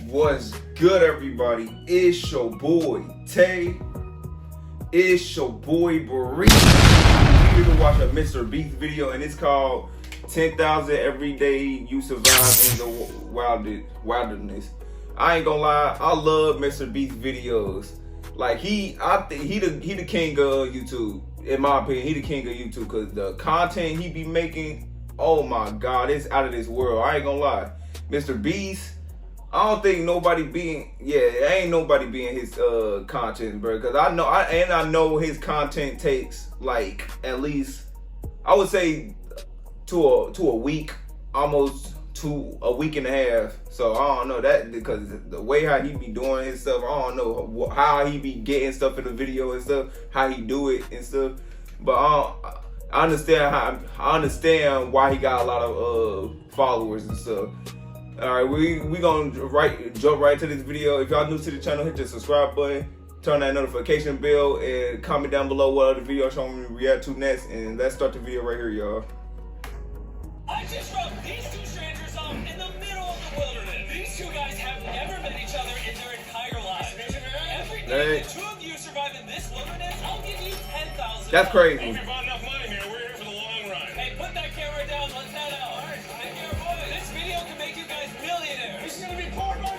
What's good, everybody? It's your boy Tay. It's your boy Burrito. We're here to watch a MrBeast video, and it's called 10,000 Everyday You Survive in the Wilderness. I ain't gonna lie, I love MrBeast videos. Like I think he the king of YouTube. In my opinion, he the king of YouTube because the content he be making, oh my god, it's out of this world. I ain't gonna lie, MrBeast. I don't think nobody being, ain't nobody being his content, bro. Cause I know his content takes like at least, I would say to a week, almost to a week and a half. So I don't know that because the way how he be doing his stuff, I don't know how he be getting stuff in the video and stuff, how he do it and stuff. But I understand why he got a lot of followers and stuff. Alright, we gonna jump right to this video. If y'all new to the channel, hit the subscribe button, turn that notification bell, and comment down below what other videos you want me to react to next. And let's start the video right here, y'all. I just dropped these two strangers off in the middle of the wilderness. These two guys have never met each other in their entire lives. Every day the two of you survive in this wilderness, I'll give you $10,000. That's crazy. Hope you bought enough money, man. We're here for the long run. Hey, put that camera down. Let's head out. All right, take care, boys. This video can make you guys millionaires. This is gonna be porn over here.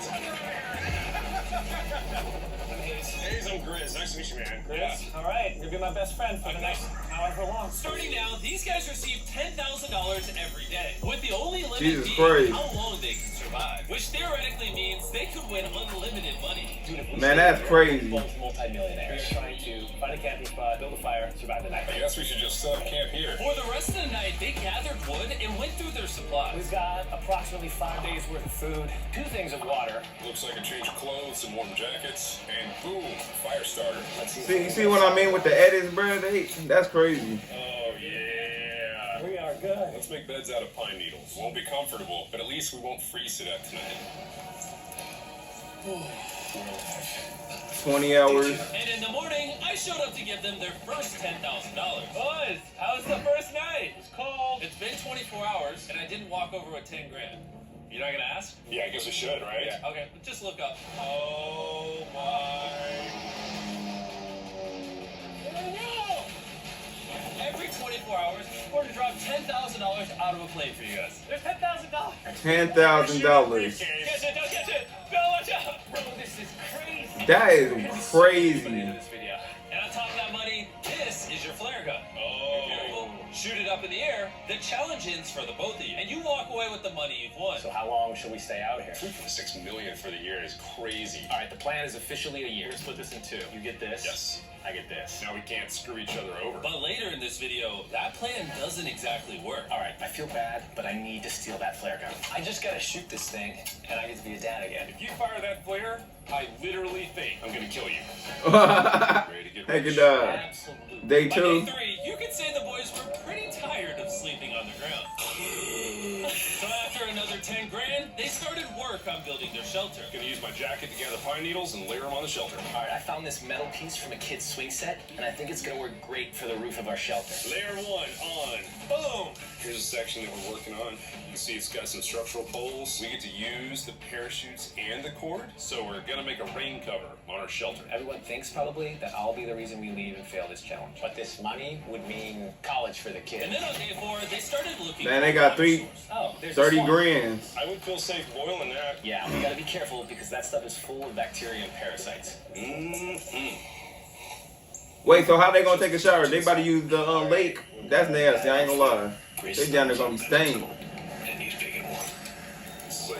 Hey, I'm Grizz. Nice to meet you, man. Grizz? All right, you'll be my best friend for the next however long. Starting now, these guys receive $10,000 every day, with the only limit being how long they can survive, which theoretically means they could win unlimited money. Man, that's crazy. Multi-millionaires trying to find a camping spot, build a fire, and survive the night. I guess we should just set up camp here. For the rest of the night, they gathered wood and went through their supplies. We've got approximately 5 days worth of food, 2 things of water. Looks like a change of clothes, some warm jackets, and boom, fire starter. See what I mean with the edits, bro? That's crazy. Oh yeah. We are good. Let's make beds out of pine needles. Won't be comfortable, but at least we won't freeze to death tonight. 20 hours. And in the morning, I showed up to give them their first $10,000. Boys, how was the first night? It's cold. It's been 24 hours, and I didn't walk over with 10 grand. You're not gonna ask? Yeah, I guess we should, right? Yeah, okay, just look up. Oh my. Every 24 hours, we're to drop $10,000 out of a plate for you guys. There's $10,000. $10,000. Catch it, don't catch it. No, watch out. Bro, this is crazy. That is crazy. This video. And on top of that money, this is your flare gun. Oh. Shoot it up in the air. The challenge ends for the both of you, and you walk away with the money you've won. So how long should we stay out here? $3.6 million for the year is crazy. All right, the plan is officially a year. Let's split this in 2. You get this. Yes. I get this. Now we can't screw each other over. But later in this video, that plan doesn't exactly work. All right, I feel bad, but I need to steal that flare gun. I just gotta shoot this thing, and I get to be a dad again. If you fire that flare, I literally think I'm gonna kill you. Ready to get Take rich? it down. Absolutely. Day By 2. day 3, you could say the boys were pretty tired of sleeping on the ground. So after another 10 grand, they started work on building their shelter. Gonna use my jacket to gather pine needles and layer them on the shelter. All right, I found this metal piece from a kid's swing set, and I think it's gonna work great for the roof of our shelter. Layer 1 on. Boom! Here's a section that we're working on. You can see it's got some structural poles. We get to use the parachutes and the cord, so we're gonna make a rain cover on our shelter. Everyone thinks probably that I'll be the reason we leave and fail this challenge. But this money would mean college for the kid. And then on day 4, they started looking. Man, they got 30 grand. I would feel safe boiling that. Yeah, we gotta be careful because that stuff is full of bacteria and parasites. Wait, so how they gonna take a shower? They about to use the lake? That's nasty, I ain't gonna lie. They down there gonna be stained.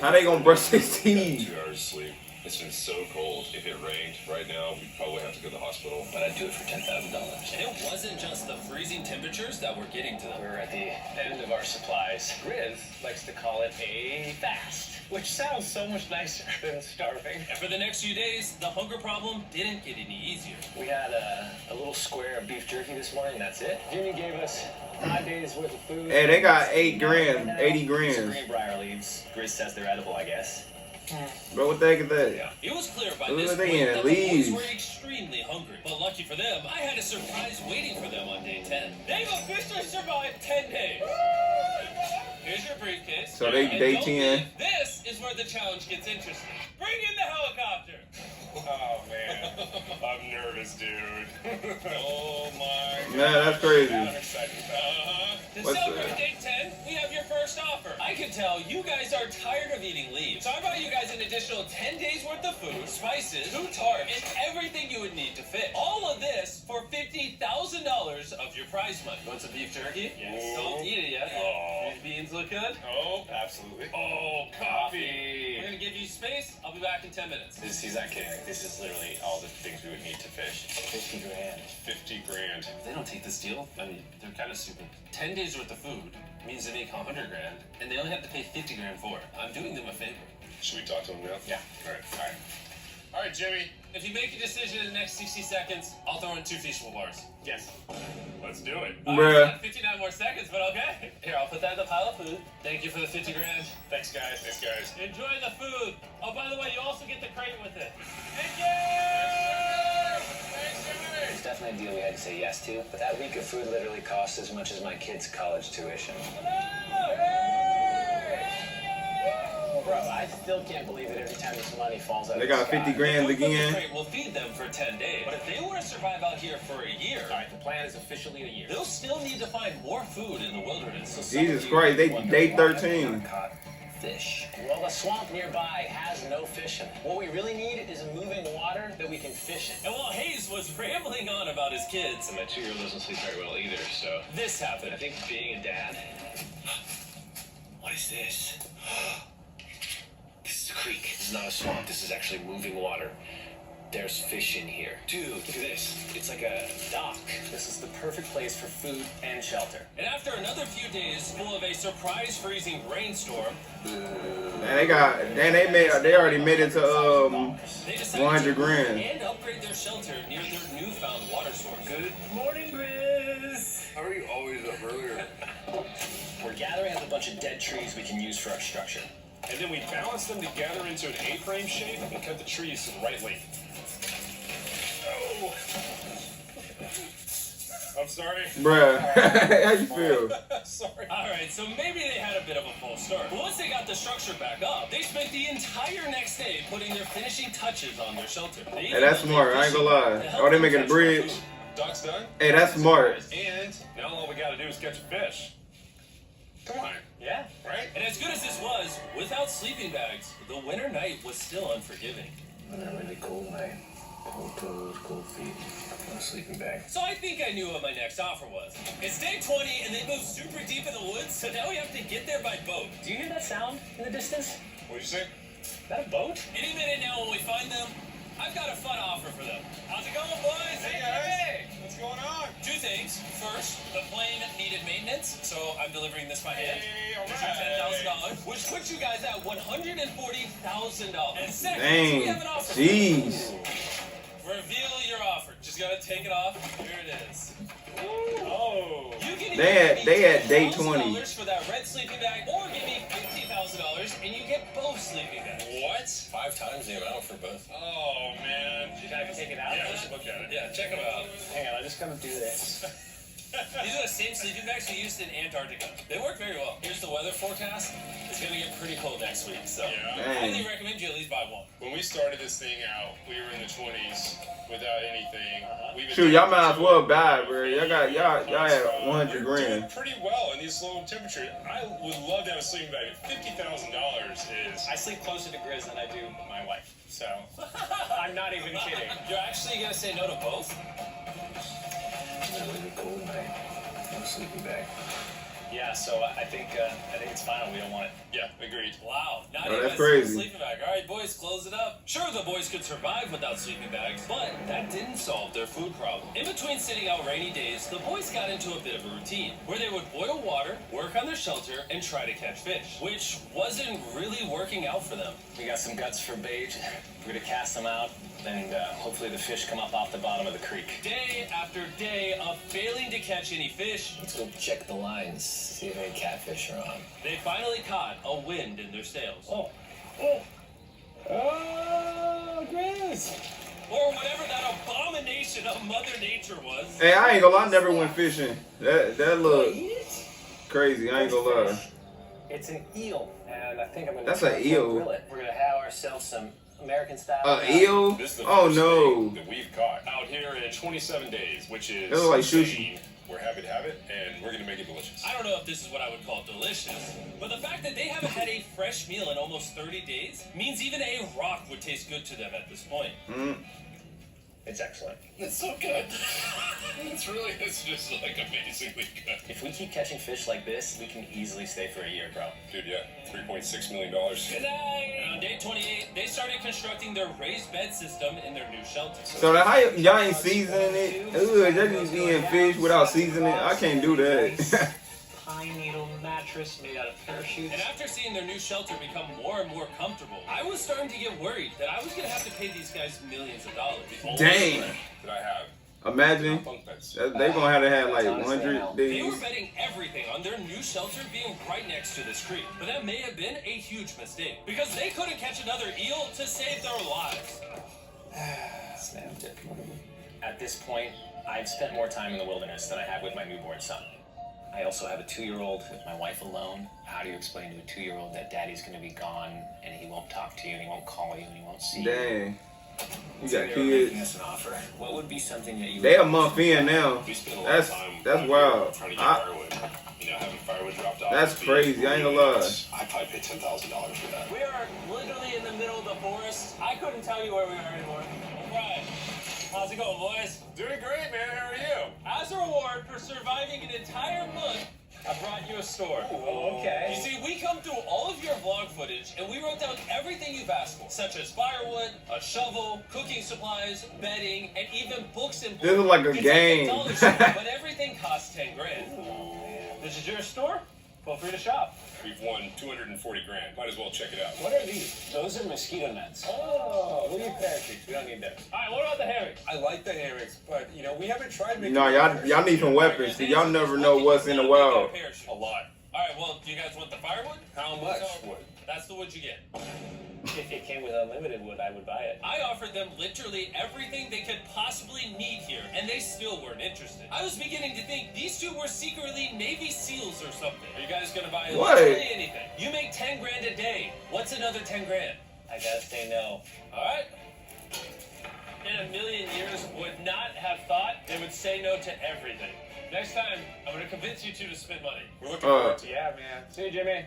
How they gonna brush their teeth? 2 hours sleep. It's been so cold. If it rained right now, we'd probably have to go to the hospital. But I'd do it for $10,000. And it wasn't just the freezing temperatures that were getting to them. We're at the end of our supplies. Grizz likes to call it a fast, which sounds so much nicer than starving. And for the next few days, the hunger problem didn't get any easier. We had a little square of beef jerky this morning, that's it. Jimmy gave us 5 days worth of food. Hey, they got 8 grand, 80 Some grand. greenbrier leaves. Grizz says they're edible, I guess. Bro, what the heck is that? It was clear by Look this at point they in that the boys leaves. were extremely hungry. But lucky for them, I had a surprise waiting for them on day 10. They've officially survived 10 days. Here's your briefcase. So they And day don't 10. think This is where the challenge gets interesting. Bring in the helicopter. Oh man, I'm nervous, dude. Oh my Man, that's crazy. I'm excited. To What's celebrate that? day 10, we have your first offer. I can tell you guys are tired of eating leaves. So I brought you guys an additional 10 days worth of food, spices, 2 tarps, and everything you would need to fit. All of this for $50,000 of your prize money. Want some beef jerky? Yes. Don't eat it yet. Oh. These beans look good. Oh, absolutely. Oh, coffee. We're gonna give you space. I'll be back in 10 minutes. He's not kidding. This is literally all the things we would need to fish. 50 grand. 50 grand. If they don't take this deal, I mean, they're kind of stupid. 10 days worth of food means they make 100 grand, and they only have to pay 50 grand for it. I'm doing them a favor. Should we talk to him now? Yeah. All right. All right, Jimmy. If you make a decision in the next 60 seconds, I'll throw in 2 feasible bars. Yes. Let's do it. Bruh. 59 more seconds, but okay. Here, I'll put that in the pile of food. Thank you for the 50 grand. Thanks, guys. Thanks, guys. Enjoy the food. Oh, by the way, you also get the crate with it. Thank you! Thanks, Jimmy. It's definitely a deal we had to say yes to, but that week of food literally cost as much as my kid's college tuition. Bro, I still can't believe it every time this money falls out They of the got sky. 50 grand The again. crate will feed them for 10 days. But if they want to survive out here for a year, All right, the plan is officially a year. they'll still need to find more food in the wilderness. So Jesus Christ, they day 13. Caught fish. Well, the swamp nearby has no fish in it. What we really need is a moving water that we can fish in. And while Hayes was rambling on about his kids, And my 2-year-old doesn't sleep very well either, so this happened. I think being a dad. What is this? This is a creek. This is not a swamp. This is actually moving water. There's fish in here. Dude, look at this. It's like a dock. This is the perfect place for food and shelter. And after another few days full of a surprise freezing rainstorm, And they already made it to they decided 100 to grand. and upgrade their shelter near their newfound water source. Good morning, Grizz. How are you always up earlier? We're gathering up a bunch of dead trees we can use for our structure. And then we balance them together into an A-frame shape and cut the trees to the right length. Oh. I'm sorry. Bruh, how you feel? Sorry. Alright, so maybe they had a bit of a false start. But once they got the structure back up, they spent the entire next day putting their finishing touches on their shelter. Hey, that's smart. I ain't gonna lie. Oh, they making a bridge. Dock's done. Hey, that's smart. And now all we gotta do is catch a fish. Come on, Yeah. right? And as good as this was, without sleeping bags, the winter night was still unforgiving. On a really cold night. Cold toes, cold feet. No sleeping bag. So I think I knew what my next offer was. It's day 20 and they moved super deep in the woods, so now we have to get there by boat. Do you hear that sound in the distance? What'd you say? Is that a boat? Any minute now when we find them, I've got a fun offer for them. How's it going, boys? Hey, guys. What's going on? 2 things. First, the plane needed maintenance, so I'm delivering this by hand. Hey, all For right. $10,000, which puts you guys at $140,000. And second, Dang. we have an offer. Jeez. Reveal your offer. Just gotta take it off. Here it is. Oh. You can They had day 20. $20 for that red sleeping bag, or give me $50,000 and you get both sleeping bags. What? 5 times the amount for both. Oh, man. Can I take it out? Yeah, let's look at it. Yeah, check them out. Hang on, I just gotta do this. These are the same sleeping bags we used in Antarctica. They work very well. Here's the weather forecast. It's gonna get pretty cold next week, so Yeah. I highly Dang. recommend you at least buy one. When we started this thing out, we were in the 20s without anything. We've been Shoot, y'all down might as to well buy, bro. Y'all had 100 We're doing grand. pretty well in these low temperatures. I would love to have a sleeping bag. $50,000 is. I sleep closer to Grizz than I do my wife, so I'm not even kidding. You're actually gonna say no to both? It's a really cold night. No sleeping bag. Yeah, so I think it's final. We don't want it. Yeah, agreed. Wow, not Oh, even that's a crazy. sleeping bag. All right, boys, close it up. Sure, the boys could survive without sleeping bags, but that didn't solve their food problem. In between sitting out rainy days, the boys got into a bit of a routine where they would boil water, work on their shelter, and try to catch fish, which wasn't really working out for them. We got some guts for bait. We're gonna cast them out, and hopefully the fish come up off the bottom of the creek. Day after day of failing to catch any fish, Let's go check the lines, see if any catfish are on. they finally caught a wind in their sails. Oh, Grizz! Or whatever that abomination of Mother Nature was. Hey, I ain't gonna lie, I never went fishing. That look crazy. I ain't gonna lie. It's an eel, and I think I'm gonna. That's try an to eel. Grill it. We're gonna have ourselves some American style. Eel? This is the Oh first no. thing that we've caught out here in 27 days, which is That looks like insane. sushi. We're happy to have it, and we're gonna make it delicious. I don't know if this is what I would call delicious, but the fact that they haven't had a fresh meal in almost 30 days means even a rock would taste good to them at this point. It's excellent. It's so good. It's just like amazingly good. If we keep catching fish like this, we can easily stay for a year, bro. Dude, yeah, $3.6 million. Good night. On day 28, they started constructing their raised bed system in their new shelter. So how y'all ain't seasoning it? Ugh, that just being fish without seasoning. I can't do that. Pine needle mattress made out of parachutes. And after seeing their new shelter become more and more comfortable, I was starting to get worried that I was going to have to pay these guys millions of dollars. Dang. That I have. Imagine. Bunk beds. They gonna have to have like Honestly, 100 They were days. betting everything on their new shelter being right next to this creek. But that may have been a huge mistake, because they couldn't catch another eel to save their lives. Snapped it. At this point, I've spent more time in the wilderness than I have with my newborn son. I also have a 2-year-old with my wife alone. How do you explain to a 2-year-old that daddy's gonna be gone and he won't talk to you and he won't call you and he won't see you? Dang. You So got they were making kids. us an offer. What would be something that you They a would month in now. We spent a lot of That's time wild. trying to get firewood. Having firewood dropped off. That's crazy. I ain't gonna lie. I'd probably pay $10,000 for that. We are literally in the middle of the forest. I couldn't tell you where we are anymore. Right. How's it going, boys? Doing great, man. How are you? As a reward for surviving an entire month, I brought you a store. Oh, okay. You see, we come through all of your vlog footage, and we wrote down everything you've asked for, such as firewood, a shovel, cooking supplies, bedding, and even books and books. This is like a It's game. Like a dollar store, but everything costs 10 grand. This is your store? Feel free to shop. We've won 240 grand. Might as well check it out. What are these? Those are mosquito nets. Oh, we need parachutes. We don't need those. All right, what about the hammock? I like the hammocks, but we haven't tried making. No, y'all need some weapons. Cause y'all never know what's in the wild. A lot. All right, well, do you guys want the firewood? How much wood? That's the wood you get. If it came with unlimited wood, I would buy it. I offered them literally everything they could possibly need here, and they still weren't interested. I was beginning to think these two were secretly Navy SEALs or something. Are you guys gonna buy What? literally anything? You make 10 grand a day. What's another 10 grand? I gotta say no. All right. In a million years, would not have thought they would say no to everything. Next time, I'm gonna convince you two to spend money. We're looking forward to it. Yeah, man. See you, Jimmy.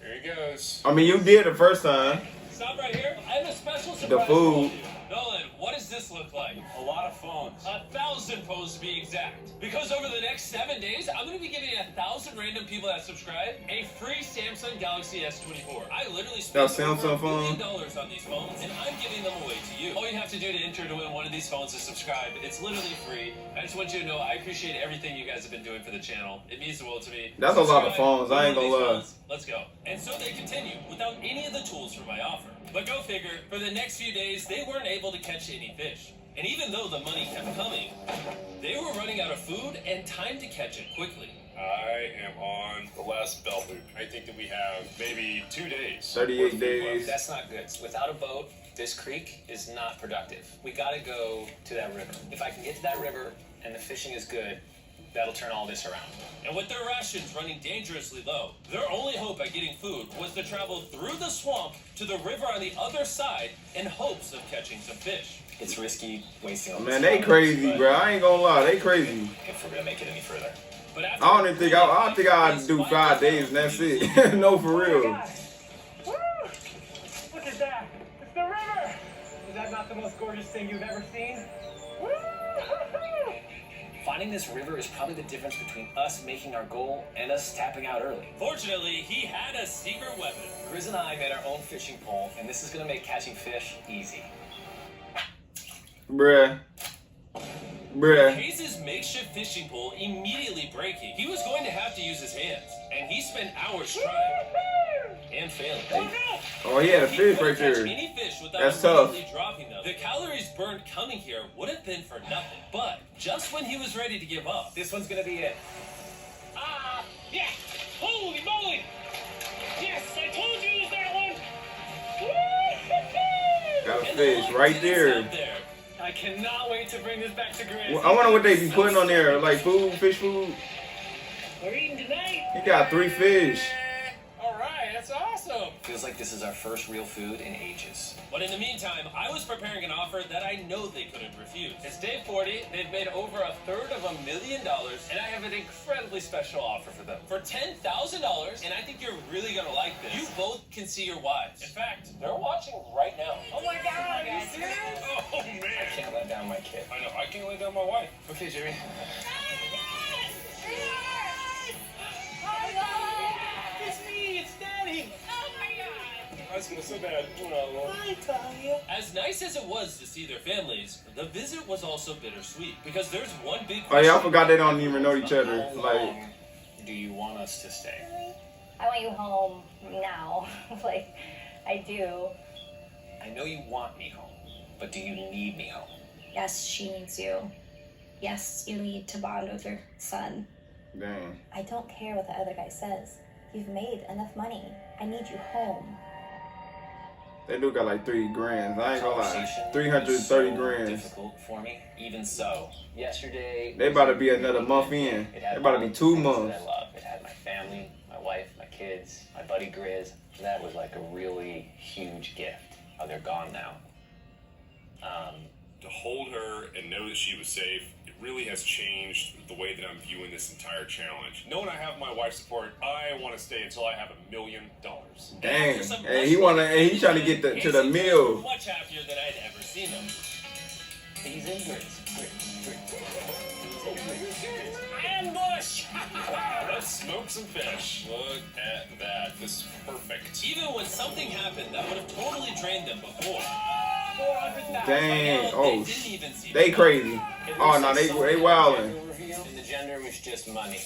Here he goes. I mean, you did the first time. Stop right here. I have a special surprise food. for you. Nolan, what does this look like? A lot of phones. 1,000 phones to be exact. Because over the next 7 days, I'm going to be giving 1,000 random people that subscribe a free Samsung Galaxy S24. I literally spent Samsung over $1 phone? billion on these phones, and I'm giving them away to you. All you have to do to enter to win one of these phones is subscribe. It's literally free. I just want you to know I appreciate everything you guys have been doing for the channel. It means the world to me. That's a lot of Subscribe, phones, I ain't win gonna one of lie. these phones. Let's go. And so they continue without any of the tools for my offer. But go figure, for the next few days, they weren't able to catch any fish. And even though the money kept coming, they were running out of food and time to catch it quickly. I am on the last belt loop. I think that we have maybe 2 days. 38 worth of food days. left. That's not good. Without a boat, this creek is not productive. We gotta go to that river. If I can get to that river and the fishing is good, that'll turn all this around. And with their rations running dangerously low, their only hope at getting food was to travel through the swamp to the river on the other side in hopes of catching some fish. It's risky wasting all this Man, they time, crazy, but bro. I ain't gonna lie, they crazy. if we're gonna make it any further. But after I don't even think I think I'd do 5 days and that's it. No, for real. Woo! Look at that! It's the river! Is that not the most gorgeous thing you've ever seen? Woo! Finding this river is probably the difference between us making our goal and us tapping out early. Fortunately, he had a secret weapon. Grizz and I made our own fishing pole, and this is gonna make catching fish easy. Bruh. Bruh. Hayes' makeshift fishing pole immediately breaking. He was going to have to use his hands, and he spent hours trying and failing. Oh, he had a He fish couldn't right catch there. any fish without That's tough. immediately dropping them. The calories burned coming here would have been for nothing. But just when he was ready to give up, This one's gonna be it. yeah! Holy moly! Yes, I told you it was that one! Got a And the fish luck right didn't there. stop there. I cannot wait to bring this back to Grizz. I wonder what they be putting on there, like food, fish food. We're eating tonight. He got 3 fish. All Feels like this is our first real food in ages. But in the meantime, I was preparing an offer that I know they couldn't refuse. It's day 40, they've made over $250,000, and I have an incredibly special offer for them. For $10,000, and I think you're really gonna like this. You both can see your wives. In fact, they're watching right now. Oh my God, are you serious? Oh man. I can't let down my kid. I know, I can't lay down my wife. Okay, Jimmy. It's me, it's Daddy. I was gonna so bad. Oh, As nice as it was to see their families, the visit was also bittersweet because there's one big Oh yeah, I question. forgot they don't even know each other. How Like, long do you want us to stay? I want you home now. Like, I do. I know you want me home, but do you need me home? Yes, she needs you. Yes, you need to bond with your son. dang. I don't care what the other guy says. You've made enough money. I need you home. They do got like 3 grand. I ain't gonna lie. Conversation 330 is so grand. difficult for me. Even so, yesterday They about to be another month in. It had They about to be all the 2 things that months. I love. It had my family, my wife, my kids, my buddy Grizz. That was like a really huge gift. Oh, they're gone now. to hold her and know that she was safe, it really has changed the way that I'm viewing this entire challenge. Knowing I have my wife's support, I want to stay until I have $1 million. Dang. Hey, he trying to get to the meal. Much happier than I'd ever seen them. He's in Grizz. Ambush! Let's smoke some fish. Look at that. This is perfect. Even when something happened that would have totally drained them before. Dang. Now, Oh, they didn't even see they the crazy. Oh no, they wildin'. And the gender was just money.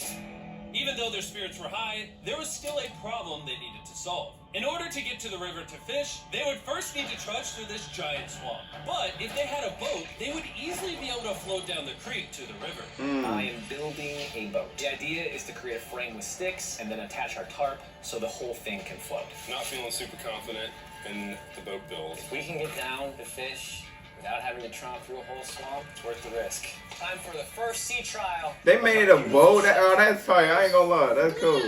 Even though their spirits were high, there was still a problem they needed to solve. In order to get to the river to fish, they would first need to trudge through this giant swamp. But if they had a boat, they would easily be able to float down the creek to the river. I am building a boat. The idea is to create a frame with sticks and then attach our tarp so the whole thing can float. Not feeling super confident in the boat build. If we can get down to fish without having to tromp through a whole swamp, it's worth the risk. Time for the first sea trial. They made a boat. Oh, that's tight. I ain't gonna lie. That's cool.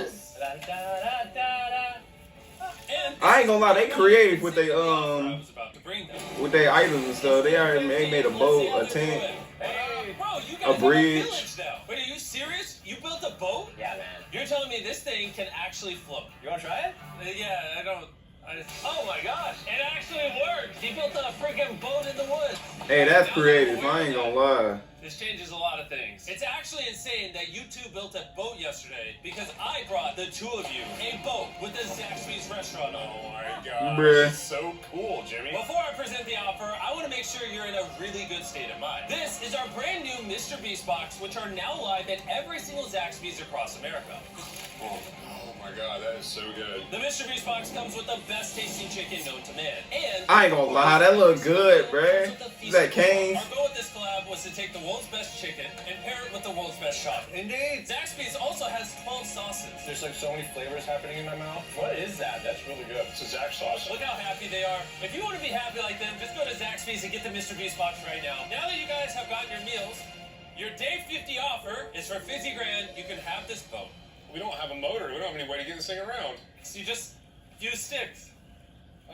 And I ain't gonna lie. They creative with I they was about to bring them. with their items and stuff. They already made a boat, a tent. Bro, you A guys have bridge. village now. Wait, are you serious? You built a boat? Yeah, man. You're telling me this thing can actually float? You want to try it? Yeah, I don't. Oh my gosh, it actually worked! He built a freaking boat in the woods. Hey, that's creative. I ain't gonna lie. This changes a lot of things. It's actually insane that you two built a boat yesterday because I brought the two of you a boat with the Zaxby's restaurant on it. Oh my god. Bruh. It's so cool, Jimmy. Before I present the offer, I want to make sure you're in a really good state of mind. This is our brand new MrBeast box, which are now live at every single Zaxby's across America. Oh my god, that is so good. The MrBeast box comes with the best tasting chicken known to man. And I ain't gonna lie. That look good, bruh. Is that Cane's? Our goal with this collab was to take the world's best chicken and pair it with the world's best shot. Indeed. Zaxby's also has 12 sauces. There's like so many flavors happening in my mouth. What is that? That's really good. It's a Zach sauce. Look how happy they are. If you want to be happy like them, just go to Zaxby's and get the MrBeast box right now. Now that you guys have gotten your meals, your day 50 offer is for 50 grand. You can have this boat. We don't have a motor. We don't have any way to get this thing around. So you just use sticks.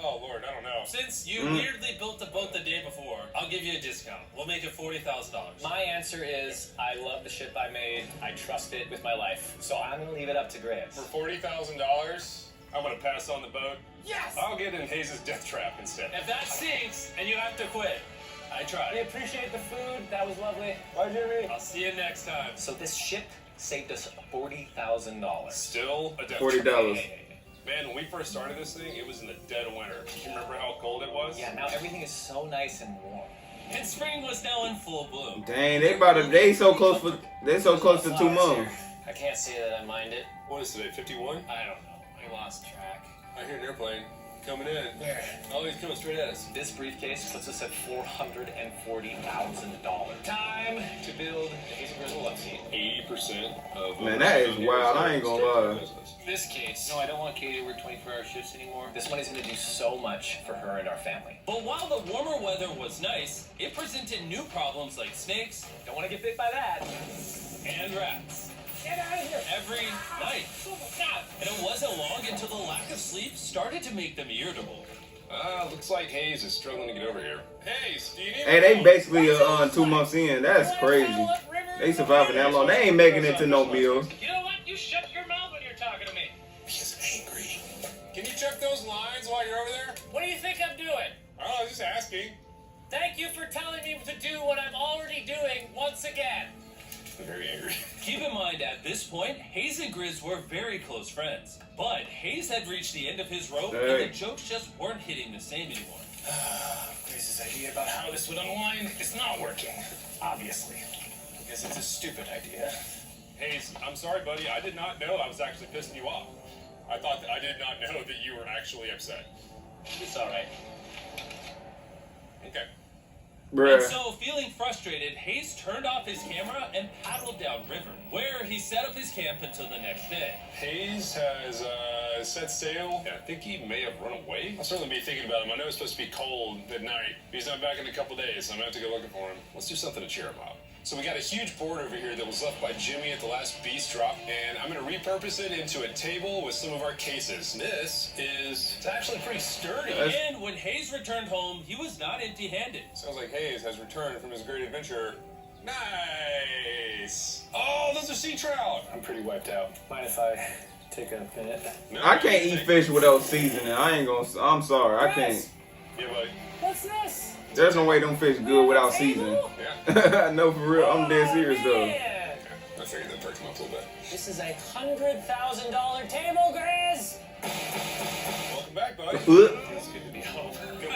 Oh Lord, I don't know. Since you weirdly built the boat the day before, I'll give you a discount. We'll make it $40,000. My answer is I love the ship I made. I trust it with my life. So I'm going to leave it up to Grizz. For $40,000, I'm gonna pass on the boat. Yes! I'll get in Hayes' death trap instead. If that sinks and you have to quit, I I tried. appreciate the food. That was lovely. Bye, Jimmy. I'll see you next time. So this ship saved us $40,000. Still a death $40. trap. Man, when we first started this thing, it was in the dead of winter. You remember how cold it was? Yeah, now everything is so nice and warm. And spring was now in full bloom. Dang, they so close to 2 months. I can't say that I mind it. What is today, 51? I don't know. I lost track. I hear an airplane coming in. Where? Oh, he's coming straight at us. This briefcase puts us at $440,000. Time to build the Hazel Grizzle love seat. 80% of... Man, that is wild. I ain't gonna lie. This case. No, I don't want Katie to work 24-hour shifts anymore. This money's gonna do so much for her and our family. But while the warmer weather was nice, it presented new problems like snakes Don't want to get bit by that. and rats. Get out of here. Every night. Oh my God. And it wasn't long until the lack of sleep started to make them irritable. Looks like Hayes is struggling to get over here. Hayes, do you need Hey, they basically 2 months in. That's crazy. They surviving that long. They ain't making it to no meals. You know what? You shut your mouth when you're talking to me. He's angry. Can you check those lines while you're over there? What do you think I'm doing? Oh, I was just asking. Thank you for telling me to do what I'm already doing once again. I'm very angry. Keep in mind, at this point, Hayes and Grizz were very close friends. But Hayes had reached the end of his rope, and the jokes just weren't hitting the same anymore. Grizz's idea about how this would unwind is not working. Obviously. Because it's a stupid idea. Hayes, I'm sorry, buddy. I did not know I was actually pissing you off. I thought that I did not know that you were actually upset. It's alright. Okay. And so, feeling frustrated, Hayes turned off his camera and paddled downriver, where he set up his camp until the next day. Hayes has set sail. Yeah, I think he may have run away. I'll certainly be thinking about him. I know it's supposed to be cold at night. He's not back in a couple days, so I'm going to have to go looking for him. Let's do something to cheer him up. So we got a huge board over here that was left by Jimmy at the last Beast drop, and I'm going to repurpose it into a table with some of our cases. It's actually pretty sturdy. And when Hayes returned home, he was not empty-handed. Sounds like Hayes has returned from his great adventure. Nice! Oh, those are sea trout! I'm pretty wiped out. Mind if I take a minute? No, I can't eat fish without seasoning. I ain't gonna. I'm sorry. I can't. Yeah, buddy. What's this? There's no way them fish good without seasoning. Yeah. No, for real. I'm dead serious though. Man. I figured that perked him up a little bit. This is $100,000 table, Grizz! Welcome back, buddy. It's good to be home. Come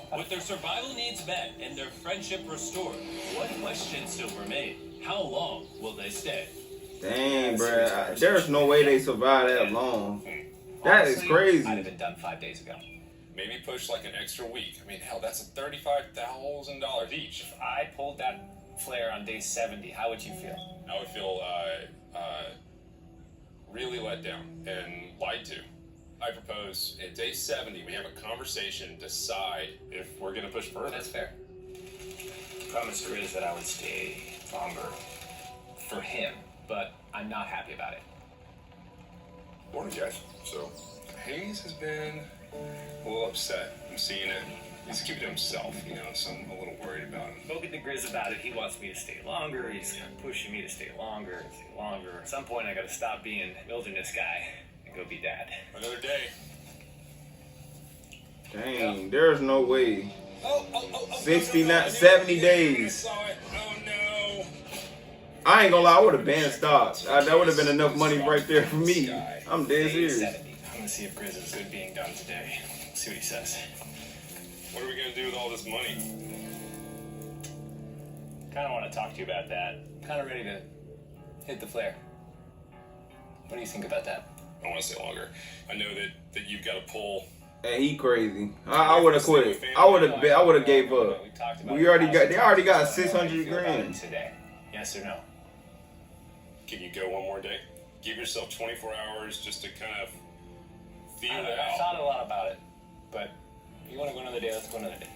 on. With their survival needs met and their friendship restored, one question still remained. How long will they stay? Dang, bruh. There's no way they survive that long. That is crazy. I'd have been done 5 days ago. Maybe push like an extra week. I mean, hell, that's $35,000 each. If I pulled that flare on day 70, how would you feel? I would feel really let down and lied to. I propose at day 70 we have a conversation, decide if we're gonna push further. That's fair. I promised Grizz that I would stay longer for him, but I'm not happy about it. Morning, guys. So Hayes has been a little upset. I'm seeing it. He's keeping it to himself, you know, so I'm a little worried about him. Spoken to Grizz about it. He wants me to stay longer. He's kind of pushing me to stay longer and stay longer. At some point, I got to stop being wilderness guy and go be dad. Another day. Dang, there's no way. Oh, 69, 70 days. I saw it. Oh no. I ain't gonna lie, I would have been stopped. That would have been enough money right there for me. I'm dead serious. 70. I'm going to see if Grizz is good being done today. See what he says. What are we gonna do with all this money? Kind of want to talk to you about that. Kind of ready to hit the flare. What do you think about that? I want to stay longer. I know that you've got to pull. Hey, he crazy. I would have quit. I would have gave up. We talked about They already got 600 grand. Today. Yes or no? Can you go one more day? Give yourself 24 hours just to kind of feel it I've out. thought a lot about it, but you want to go another day? Let's go another day.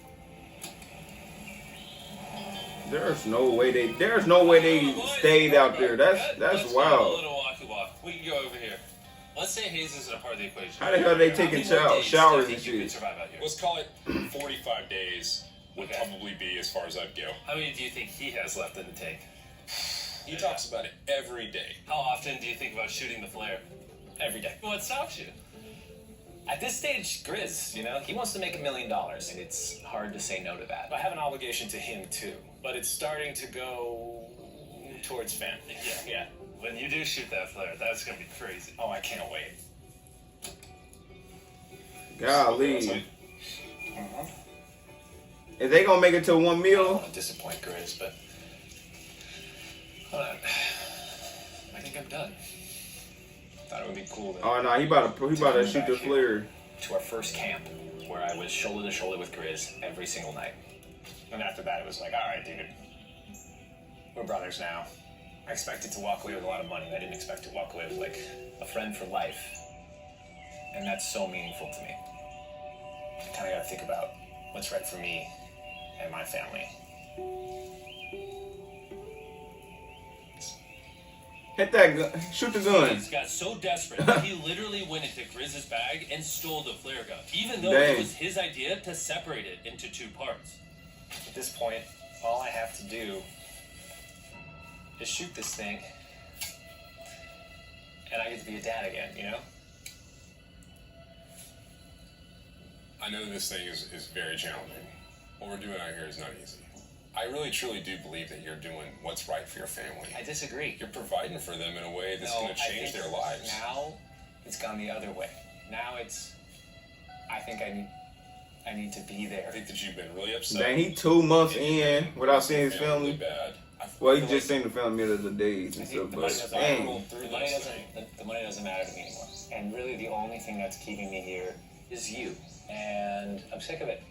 There's no way they stayed out there. That's Let's go a wild. little walkie walk. We can go over here. Let's say Hayes isn't a part of the equation. How the hell they taking showers and You can shit? survive out here. Let's call it 45 days would probably be as far as I'd go. How many do you think he has left in the tank? He talks about it every day. How often do you think about shooting the flare? Every day. What stops you? At this stage, Grizz, you know, he wants to make $1 million, and it's hard to say no to that. I have an obligation to him, too, but it's starting to go towards family. Yeah. When you do shoot that flare, that's going to be crazy. Oh, I can't wait. Golly. Is they gonna make it to 1 I don't meal? want to disappoint Grizz, but hold on. I think I'm done. Thought it would be cool to Oh no, he about to shoot the flare. to our first camp, where I was shoulder to shoulder with Grizz every single night. And after that, it was like, all right, dude, we're brothers now. I expected to walk away with a lot of money. I didn't expect to walk away with, like, a friend for life. And that's so meaningful to me. I kind of got to think about what's right for me and my family. Hit that gun. Shoot the gun. Grizz got so desperate that he literally went into Grizz's bag and stole the flare gun, even though Dang. it was his idea to separate it into 2 parts. At this point, all I have to do is shoot this thing, and I get to be a dad again, you know? I know this thing is very challenging. What we're doing out here is not easy. I really truly do believe that you're doing what's right for your family. I disagree. You're providing for them in a way that's going to change their lives. Now, it's gone the other way. Now I think I need to be there. I think that you've been really upset. Dang, he 2 months in without seeing his Really family. bad. Well, he just seen the family the other days and stuff, The money but doesn't dang. the money doesn't matter to me anymore. And really, the only thing that's keeping me here is you. And I'm sick of it.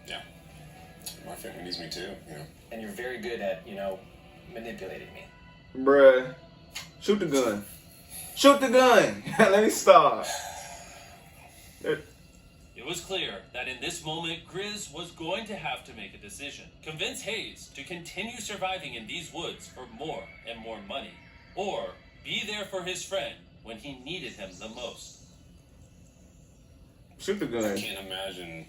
Yeah. My family needs me too, you know. And you're very good at, manipulating me. Bruh. Shoot the gun. Shoot the gun! Let me stop. It was clear that in this moment, Grizz was going to have to make a decision. Convince Hayes to continue surviving in these woods for more and more money, or be there for his friend when he needed him the most. Shoot the I gun. can't imagine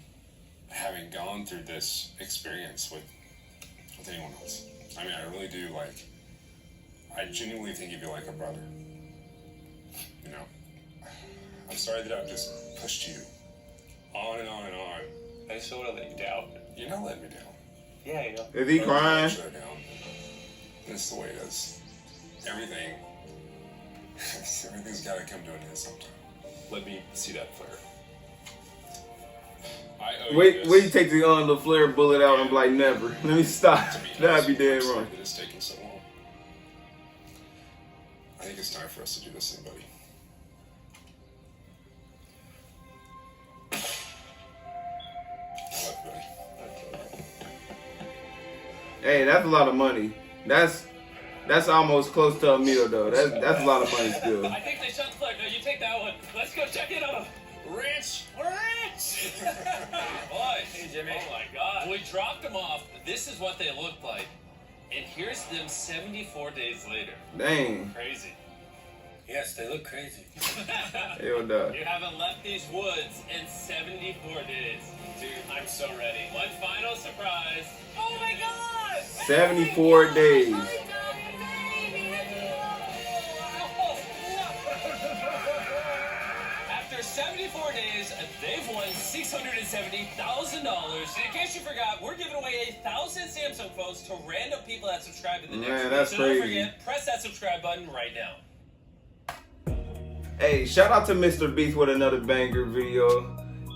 having gone through this experience with anyone else. I mean, I really do, I genuinely think you'd be like a brother. You know? I'm sorry that I've just pushed you on and on and on. I just don't want to let you down. You're not letting me down. Yeah, you know. Is he crying? Shut down. That's the way it is. Everything's got to come to an end sometime. Let me see that flare. I owe you Wait, this. you take the flare bullet out and be like, never. Let me stop. To be honest, That'd be dead I'm sorry wrong. that it's taking so long. I think it's time for us to do this thing, buddy. I love you, buddy. Hey, that's a lot of money. That's almost close to a meal though. That's a lot of money still. I think they shot the flare. No, you take that one. Let's go check it out. Rich! We're rich! Boy, hey Jimmy. Oh my God. When we dropped them off, this is what they looked like. And here's them 74 days later. Dang. Crazy. Yes, they look crazy. Hell no. You haven't left these woods in 74 days. Dude, I'm so ready. One final surprise. Oh my God! 74 days. After 74 days, they've won $670,000. And in case you forgot, we're giving away 1,000 Samsung phones to random people that subscribe in the next Man, video. that's So crazy. don't forget, press that subscribe button right now. Hey, shout out to MrBeast with another banger video.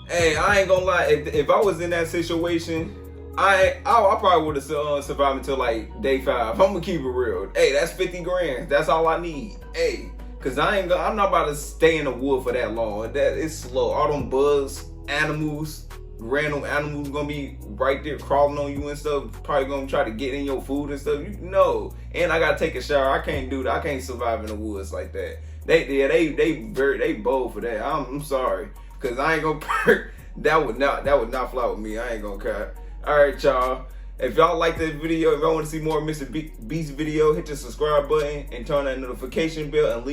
Hey, I ain't gonna lie. If I was in that situation, I probably would have survived until like day 5. I'm gonna keep it real. Hey, that's 50 grand. That's all I need. Hey, cause I'm not about to stay in the wood for that long. That it's slow. All them bugs, animals, random animals gonna be right there crawling on you and stuff. Probably gonna try to get in your food and stuff. You know. And I gotta take a shower. I can't do that. I can't survive in the woods like that. They bold for that. I'm sorry, cause I ain't gonna. that would not fly with me. I ain't gonna cut. All right, y'all. If y'all like this video, if y'all want to see more MrBeast video, hit the subscribe button and turn that notification bell and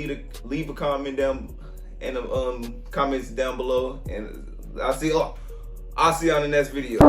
leave a comment down in the comments down below. And I'll see y'all in the next video.